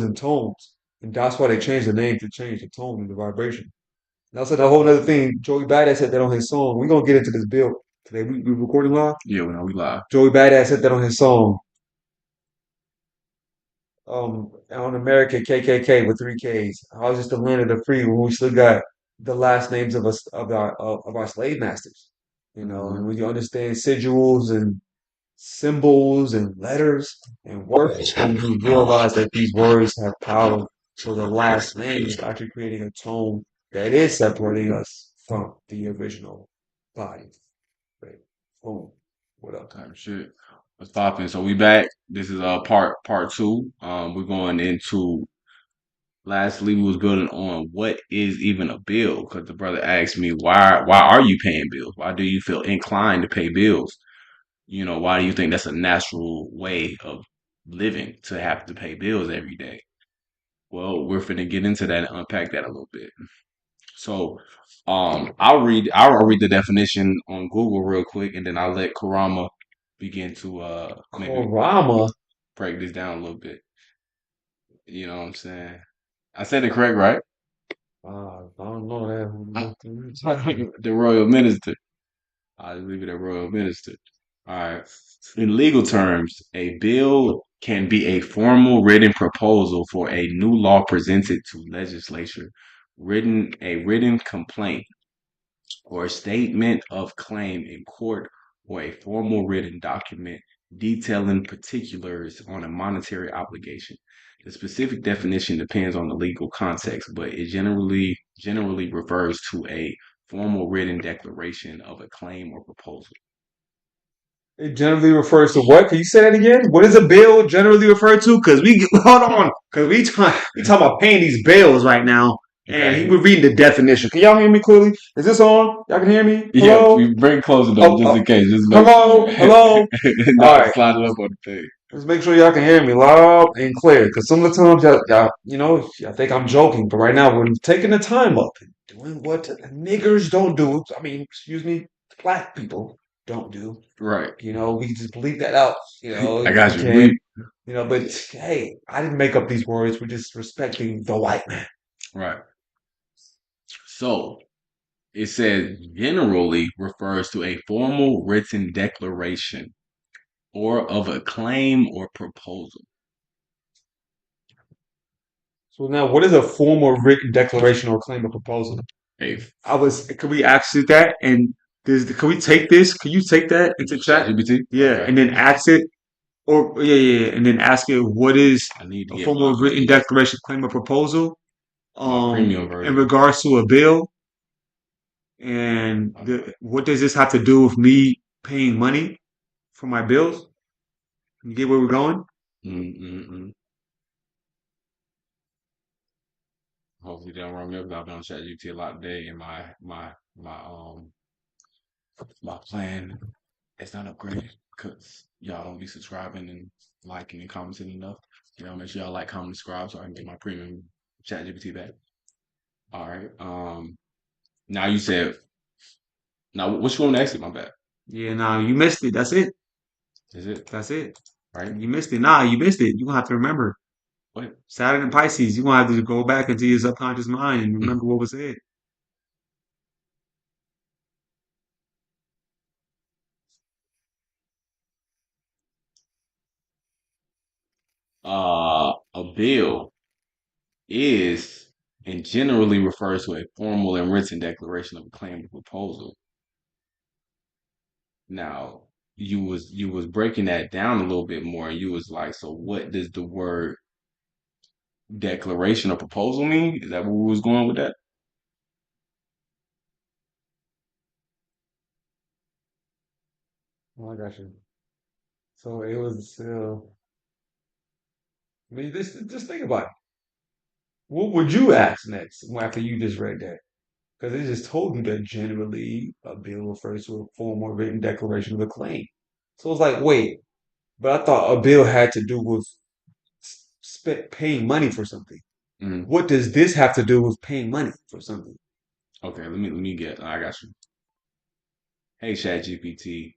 in tones, and that's why they changed the name to change the tone and the vibration. That's a whole other thing. Joey Badass said that on his song. We're gonna get into this bill today. We recording live. Yeah, we know we live. Joey Badass said that on his song. On America KKK with three Ks. I was just the land of the free when we still got the last names of us of our slave masters. You know, and Hmm. when you understand sigils and symbols and letters and words, and you realize that these words have power. So the last name is actually creating a tone that is separating us from the original body. Right? Boom. What up? Type shit. What's popping? So we back. This is part two. We're going into lastly we was building on what is even a bill because the brother asked me why are you paying bills? Why do you feel inclined to pay bills? You know, why do you think that's a natural way of living to have to pay bills every day? Well, we're finna get into that and unpack that a little bit. So, I'll read the definition on Google real quick, and then I'll let Karama begin to maybe Korama. break this down a little bit. You know what I'm saying? I said it correct, right? I don't know that. The royal minister. I leave it at royal minister. All right. In legal terms, a bill can be a formal written proposal for a new law presented to legislature, written complaint or a statement of claim in court or a formal written document detailing particulars on a monetary obligation. The specific definition depends on the legal context, but it generally refers to a formal written declaration of a claim or proposal. It generally refers to what? Can you say that again? What is a bill generally referred to? Because hold on, because we talking about paying these bills right now, and he Okay. was reading the definition. Can y'all hear me clearly? Is this on? Y'all can hear me? Yeah, Hello? we bring closer though, Oh, just in case. Just make hello? Hello? All not right. slide it up on the thing. Let's make sure y'all can hear me loud and clear. Because some of the times y'all think I'm joking, but right now we're taking the time up and doing what niggers don't do. I mean, excuse me, black people don't do. Right. We can just bleep that out, I if we got you. can. But hey, I didn't make up these words. We're just respecting the white man. Right. So it says generally refers to a formal written declaration or of a claim or proposal. So now, what is a formal written declaration or claim of proposal? Hey, Could we ask it that? And can we take this? Can you take that into chat? ChatGPT? Yeah, Okay. and then ask it, or yeah, and then ask it what is I need to a get formal written declaration, claim, or proposal, my premium in version. regards to a bill, and what does this have to do with me paying money for my bills? You get where we're going? Mm-mm-mm. Hopefully they don't run me up. 'Cause I've been on ChatGPT a lot today, and my plan is not upgraded because y'all don't be subscribing and liking and commenting enough. Make sure y'all like, comment, subscribe so I can get my premium ChatGPT back. All right. Now you said now what you want to ask it? My bad. Yeah, nah, you missed it. That's it. Is it That's it. right? You missed it. Nah, you missed it. You're gonna have to remember. What? Saturn and Pisces, you're gonna have to go back into your subconscious mind and remember what was said. A bill is and generally refers to a formal and written declaration of a claim or proposal. Now, you was breaking that down a little bit more, and you was like, so what does the word declaration or proposal mean? Is that where we was going with that? Oh, I got you. So it was. I mean, just think about it. What would you ask next after you just read that? Because it just told you that generally a bill refers to a formal written declaration of a claim. So it's like, wait, but I thought a bill had to do with paying money for something. Mhm. What does this have to do with paying money for something? Okay, let me get. I got you. Hey, ChatGPT,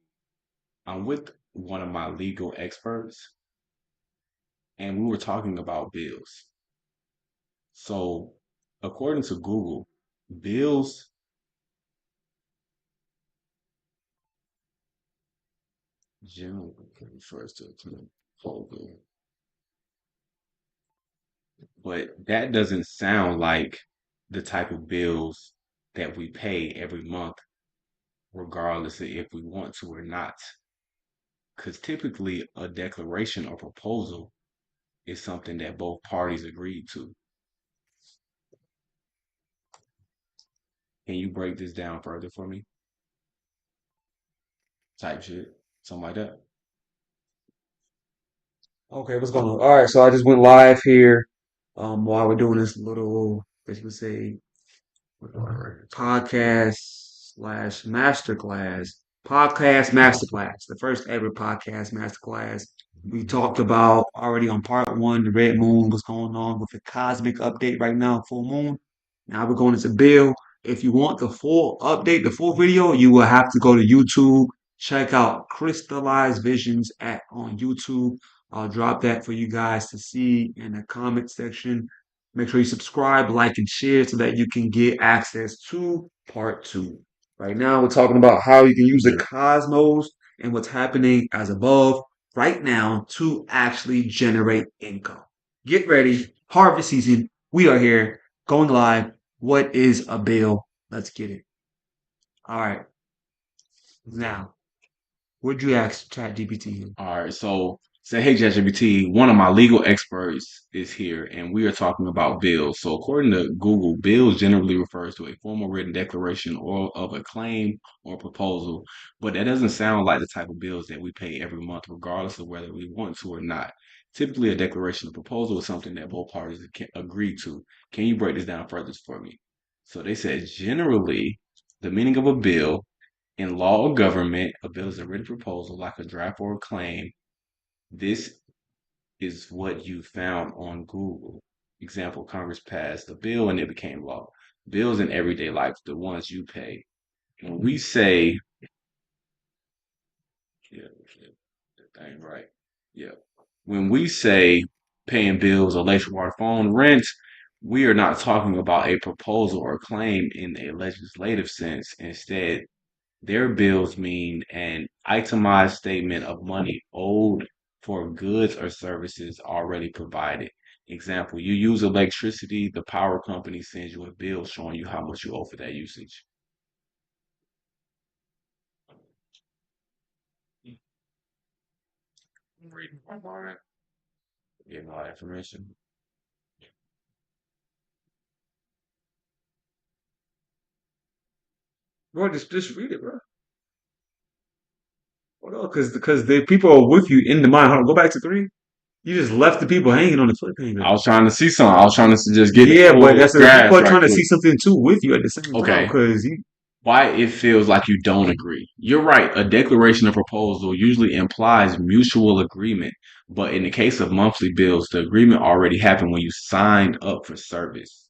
I'm with one of my legal experts, and we were talking about bills. So, according to Google, bills generally refers to a proposal, but that doesn't sound like the type of bills that we pay every month, regardless of if we want to or not. Because typically, a declaration or proposal is something that both parties agreed to. Can you break this down further for me? Type shit, something like that. Okay, what's going on? All right, so I just went live here while we're doing this little, as you would say, podcast slash masterclass. Podcast masterclass, the first ever podcast masterclass. We talked about already on part one, the red moon, what's going on with the cosmic update right now, full moon. Now we're going into Bill. If you want the full update, the full video, you will have to go to YouTube. Check out Crystallized Visions at on YouTube. I'll drop that for you guys to see in the comment section. Make sure you subscribe, like, and share so that you can get access to part two. Right now, we're talking about how you can use the Yeah. cosmos and what's happening as above right now to actually generate income. Get ready. Harvest season. We are here going live. What is a bill? Let's get it. All right. Now, what'd you ask ChatGPT here? All right, so say, hey, ChatGPT, one of my legal experts is here, and we are talking about bills. So, according to Google, bills generally refers to a formal written declaration or of a claim or proposal, but that doesn't sound like the type of bills that we pay every month, regardless of whether we want to or not. Typically, a declaration or proposal is something that both parties agree to. Can you break this down further for me? So, they said generally, the meaning of a bill in law or government, a bill is a written proposal like a draft or a claim. This is what you found on Google. Example, Congress passed a bill and it became law. Bills in everyday life, the ones you pay. When we say, yeah, that ain't right. Yeah. When we say paying bills, electric, water, phone, rent, we are not talking about a proposal or claim in a legislative sense. Instead, their bills mean an itemized statement of money owed for goods or services already provided. Example, you use electricity, the power company sends you a bill showing you how much you owe for that usage. I'm reading all that, getting all that information. Bro, just read it, bro. Hold on, because the people are with you in the mind. Hold on, go back to three. You just left the people hanging on the I cliffhanger. was trying to see something. I was trying to just get the Yeah, but full that's the people grasp are right trying to quick. see something too with you at the same time. Okay. Because you, Why it feels like you don't agree. You're right. A declaration of proposal usually implies mutual agreement, but in the case of monthly bills, the agreement already happened when you signed up for service.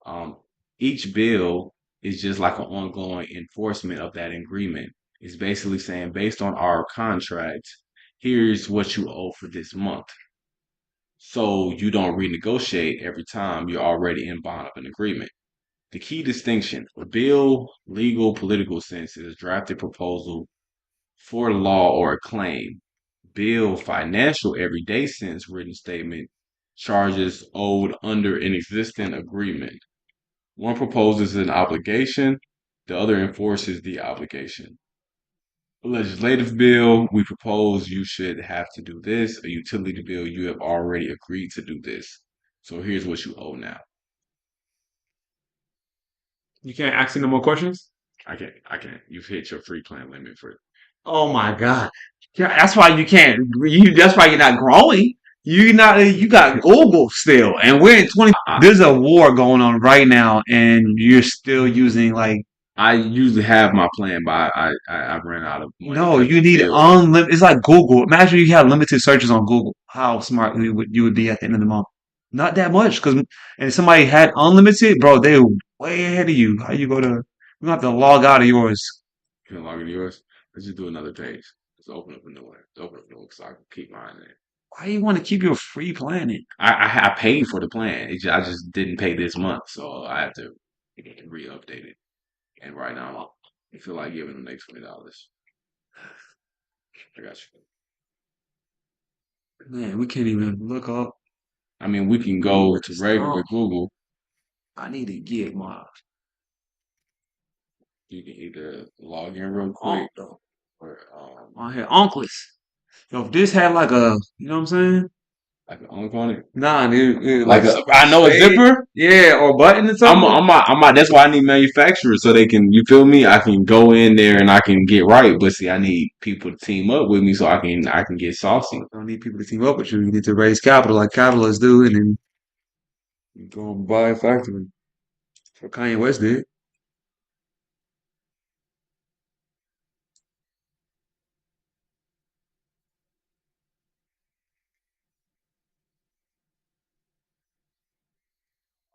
Um, each bill is just like an ongoing enforcement of that agreement. It's basically saying, based on our contract, here's what you owe for this month. So you don't renegotiate every time you're already in bond of an agreement. The key distinction: a bill, legal, political sense, is a drafted proposal for law or a claim. Bill, financial, everyday sense, written statement, charges owed under an existing agreement. One proposes an obligation, the other enforces the obligation. A legislative bill, we propose you should have to do this. A utility bill, you have already agreed to do this. So here's what you owe now. you can't ask any no more questions. I can't. You've hit your free plan limit for. Oh my God. Yeah, that's why you can't. That's why you're not growing. You not. You got Google still, and we're in 20. I, There's a war going on right now, and you're still using like. I usually have my plan, but I ran out of money No, because you of need bills. unlimited. It's like Google. Imagine you had limited searches on Google. How smart you would be at the end of the month. Not that much, because and if somebody had unlimited, bro, they were way ahead of you. How you go to? You have to log out of yours. You can log into yours. Let's just do another page. Let's open up a new one. Let's open up a new one so I can keep mine in. Why you want to keep your free planet? I paid for the plan. I just didn't pay this month, so I have to re-update it. And right now, I feel like giving them $20. I got you. Man, we can't even look up I mean, we can go Google to this. regular Google. I need to get my You can either log in real uncle quick though. or I had uncles. Yo, if this had like a, you know what I'm saying? like an unk on it. Nah, it Like like a, something I know a say, zipper. yeah, or button or I'm, something. I'm, not, I'm not, That's why I need manufacturers so they can. You feel me? I can go in there and I can get right. But see, I need people to team up with me so I can get saucy. You don't need people to team up with you. You need to raise capital like capitalists do, and then you go and buy a factory. That's what Kanye West did.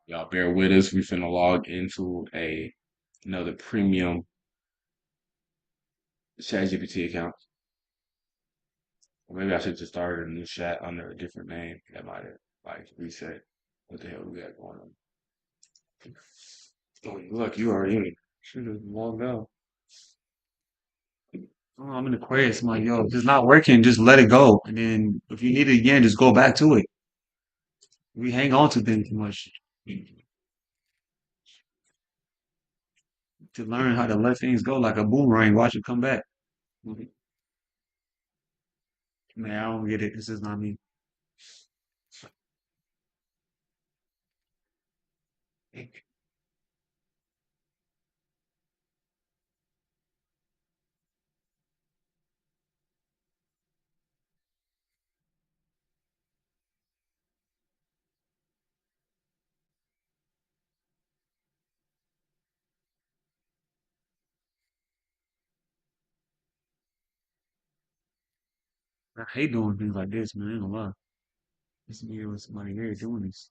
Y'all bear with us. We finna log into another premium ChatGPT account. Or maybe I should just start a new chat under a different name. That might have like reset. What the hell we got going on? Oh, look, you already in it. Should have logged out. Oh, I'm in the quest. I'm like, yo, if it's not working, just let it go. And then if you need it again, just go back to it. We hang on to things too much to learn how to let things go like a boomerang. Watch it come back. Man, I don't get it. This is not me. I hate doing things like this, man. I ain't gonna lie. This me with somebody here doing this.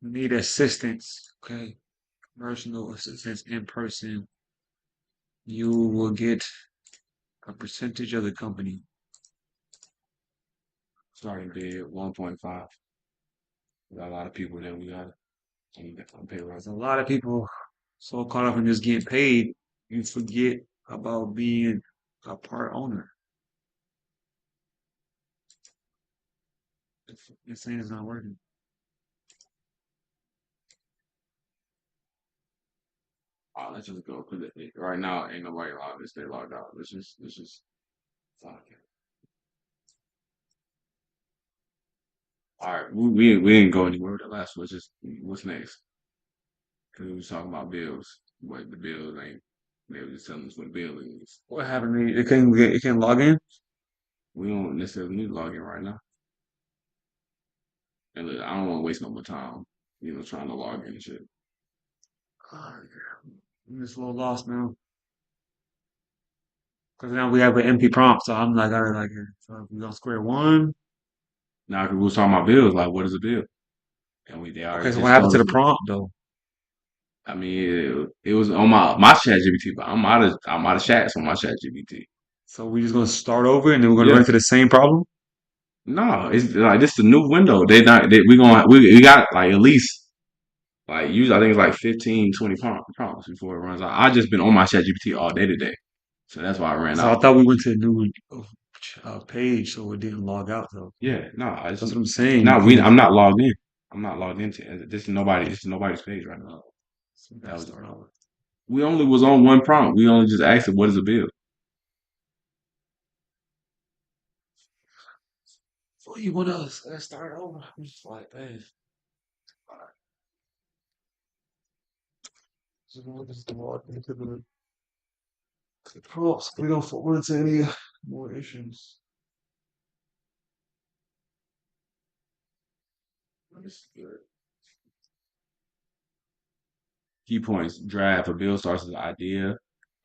Need assistance. Okay. Personal assistance in person. You will get a percentage of the company. Starting bid 1.5. We got a lot of people that we got on payroll. There's a lot of people so caught up in just getting paid, you forget about being a part owner. It's saying it's not working. Let's just go because right now ain't nobody logged. They logged out. Let's just fuck it. All right, we didn't go anywhere with the last one. Just what's next? Because we was talking about bills. What the bills ain't. They were just telling us what bill it is. What happened? It can't log in. We don't necessarily need to log in right now. And look, I don't want to waste no more time. Trying to log in and shit. I'm just a little lost now. Because now we have an empty prompt, so I'm like, all right, like, so we on square one. Now, 'cause we was talking about bills, like what is a bill? And they already Okay, so what just happened told to us. the prompt though? I mean, it was on my chat GBT, but I'm out of chats on my chat GBT. So we just gonna start over and then we're gonna run Yeah. into the same problem? No, it's like this is a new window. We got like at least like usually I think it's like 15, 20 prompts before it runs out. I just been on my chat GPT all day today. So that's why I ran So I out. thought we went to a new page, so it didn't log out though. Yeah, no, That's what I'm saying. You no, couldn't. I'm not logged in. I'm not logged into it. This is nobody's page right now. So we That gotta was the start problem. over. We only was on one prompt. We only just asked it, what is a bill? So you want us? Let's start over. I'm just like, man. Alright, so we're just log into the prompts. We don't fall into any more issues. Let's see. Key points. Draft. A bill starts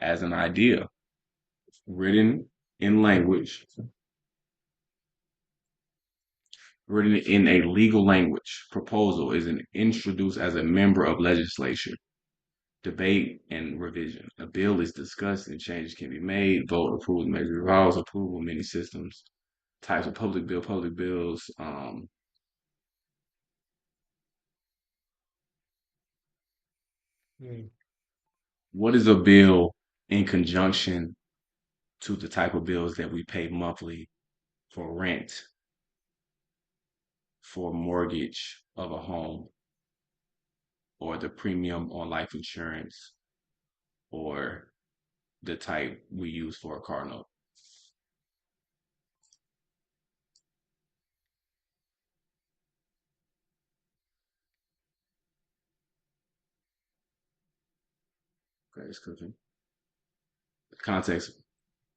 as an idea, written in language, written in a legal language. Proposal is introduced as a member of legislation. Debate and revision. A bill is discussed and changes can be made. Vote, approve, measure, revolves, approval, many systems. types of public bills. Hmm. What is a bill in conjunction to the type of bills that we pay monthly for rent, for mortgage of a home, or the premium on life insurance, or the type we use for a car note? Okay, it's cooking. Context: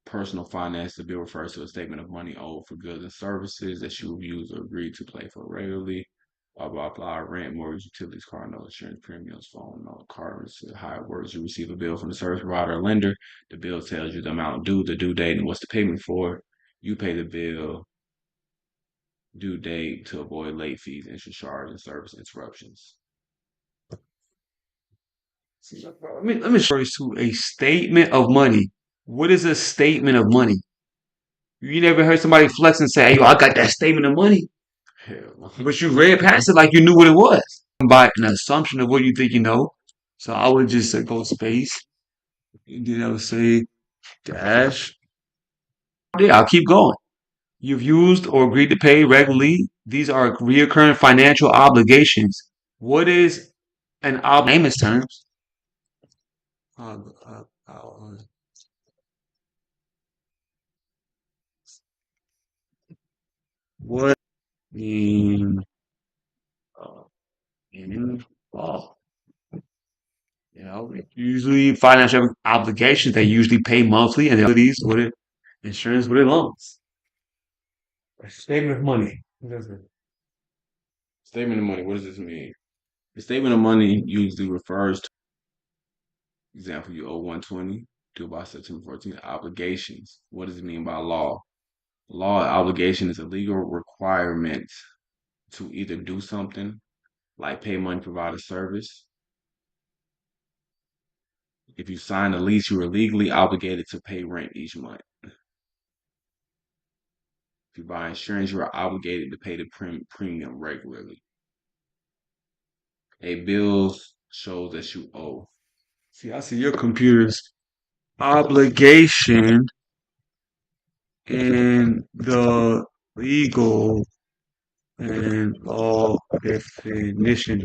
personal finance. The bill refers to a statement of money owed for goods and services that you use or agreed to pay for regularly. Blah blah blah. Rent, mortgage, utilities, car note, insurance premiums, phone note, cars. How it works: you receive a bill from the service provider or lender. The bill tells you the amount due, the due date, and what's the payment for. You pay the bill due date to avoid late fees, interest charge, and service interruptions. See, look, bro, let me refers to a statement of money. What is a statement of money? You never heard somebody flex and say, "Hey, yo, I got that statement of money," Hell no. but you read past it like you knew what it was by an assumption of what you think you know. So I would just go space, and then I would say dash. Yeah, I'll keep going. You've used or agreed to pay regularly. These are reoccurring financial obligations. What is an layman's terms? Uh, uh, uh, what in uh, in law? Usually financial obligations they usually pay monthly, and these with it, insurance with it loans. A statement of money. What is it? Statement of money. What does this mean? The statement of money usually refers to, example, you owe 120, due by September 14th. Obligations. What does it mean by law? Law obligation is a legal requirement to either do something like pay money, provide a service. If you sign a lease, you are legally obligated to pay rent each month. If you buy insurance, you are obligated to pay the premium regularly. A bill shows that you owe. See, I see your computer's obligation in the legal and law definition.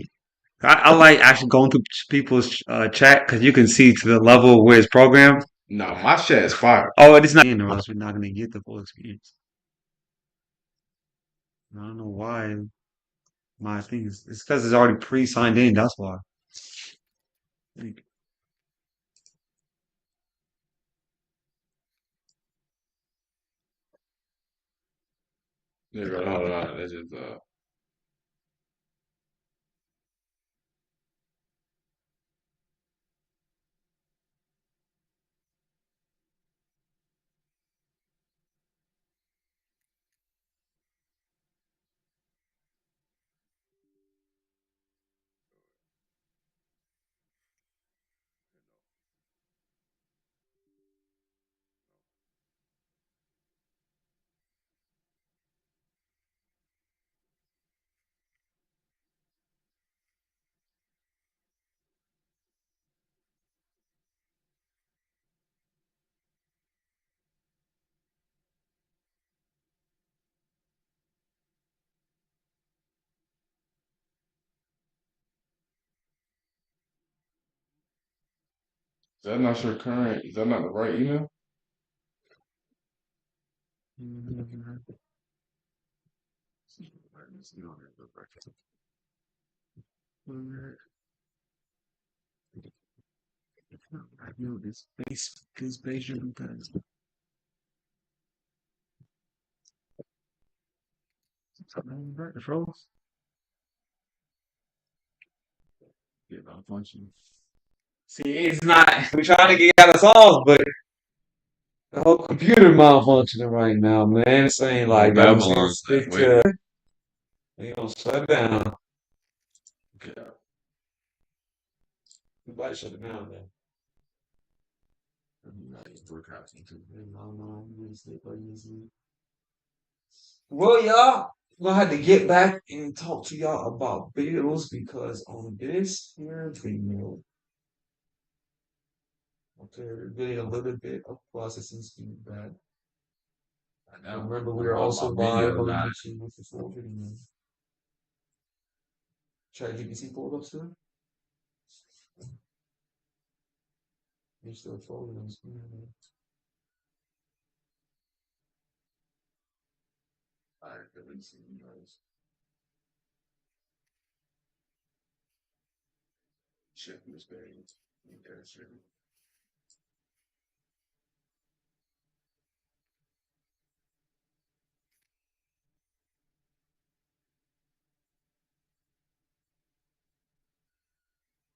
I like actually going through people's chat because you can see to the level where it's programmed. No, my shit is fire. Oh, it's not, or else we're not going to get the full experience. I don't know why my thing is. It's because it's already pre-signed in. That's why. Like, Hold on. That's just is that not your current? Is that not the right email? I know this patient because it froze. Yeah, malfunction. See, it's not. We're trying to get out of solve, but the whole computer malfunctioning right now, man. It's saying Oh, like gotta Babylon. stick Wait. to. They gonna shut down. Okay. Everybody shut it down, man. Well, y'all, I'm gonna have to get back and talk to y'all about bills because on this here video, okay, we're getting a little bit of processing speed back. I And know. remember, we I'm are on my also live video on now. YouTube with the full video. ChatGPT pulled up still? You're still folding on screen. Alright, let me see you guys. Check this page. Okay, sure.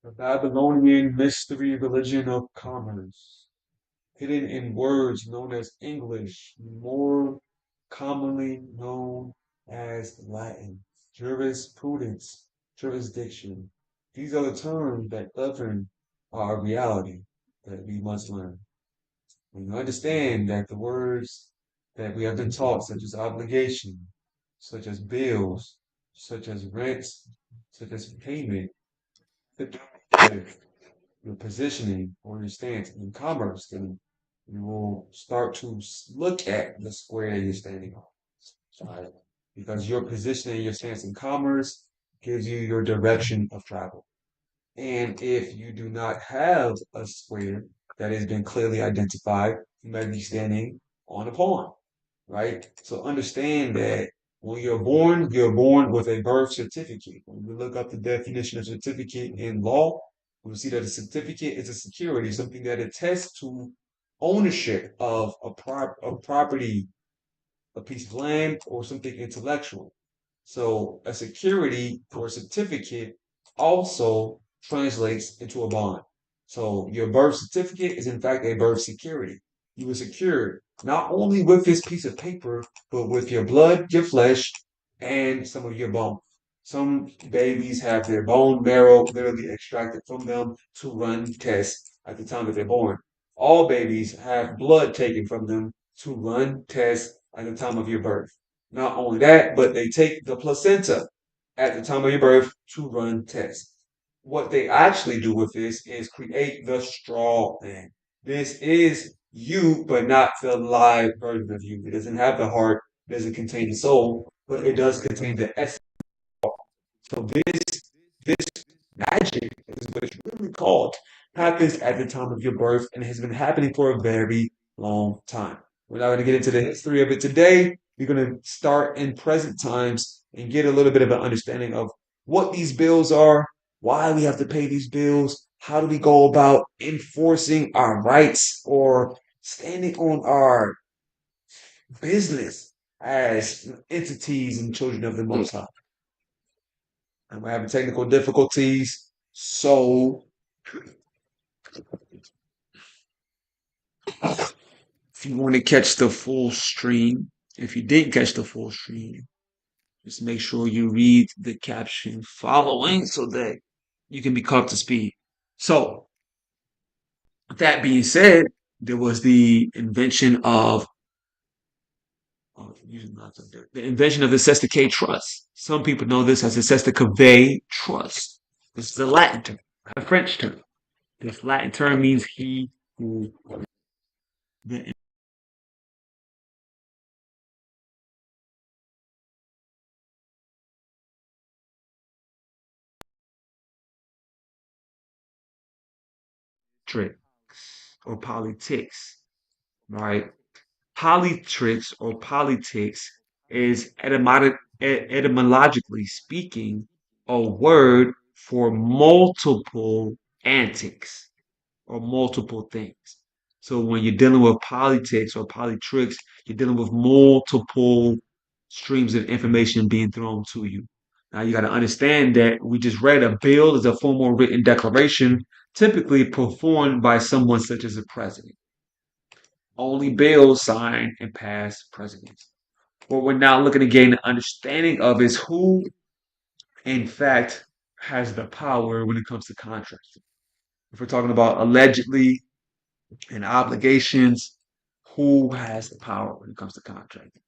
The Babylonian mystery religion of commerce, hidden in words known as English, more commonly known as Latin, jurisprudence, jurisdiction. These are the terms that govern our reality that we must learn. When you understand that the words that we have been taught, such as obligation, such as bills, such as rents, such as payment, to do with your positioning or your stance in commerce, then you will start to look at the square you're standing on, right? Because your positioning, your stance in commerce gives you your direction of travel. And if you do not have a square that has been clearly identified, you might be standing on a pawn, right? So understand that when you're born with a birth certificate. When we look up the definition of certificate in law, we'll see that a certificate is a security, something that attests to ownership of a property, a piece of land, or something intellectual. So a security or certificate also translates into a bond. So your birth certificate is in fact a birth security. You were secured not only with this piece of paper, but with your blood, your flesh, and some of your bone. Some babies have their bone marrow literally extracted from them to run tests at the time that they're born. All babies have blood taken from them to run tests at the time of your birth. Not only that, but they take the placenta at the time of your birth to run tests. What they actually do with this is create the straw thing. This is you, but not the live version of you. It doesn't have the heart, it doesn't contain the soul, but it does contain the essence. So this magic is what it's really called. Happens at the time of your birth and has been happening for a very long time. We're not going to get into the history of it today. We're going to start in present times and get a little bit of an understanding of what these bills are, why we have to pay these bills, how do we go about enforcing our rights or standing on our business as entities and children of the Most High. And we're having technical difficulties. So if you want to catch the full stream, if you didn't catch the full stream, just make sure you read the caption following so that you can be caught up to speed. So, that being said, there was the invention of the invention of the Cestui Que Trust. Some people know this as the Cestui Que Trust. This is a Latin term, a French term. This Latin term means he who the tricks or politics, right? Politricks or politics is etymologically speaking a word for multiple antics or multiple things. So when you're dealing with politics or politricks, you're dealing with multiple streams of information being thrown to you. Now you got to understand that we just read a bill is a formal written declaration typically performed by someone such as a president. Only bills signed and passed presidents. What we're now looking to gain an understanding of is who, in fact, has the power when it comes to contracts. If we're talking about allegedly and obligations, who has the power when it comes to contracting?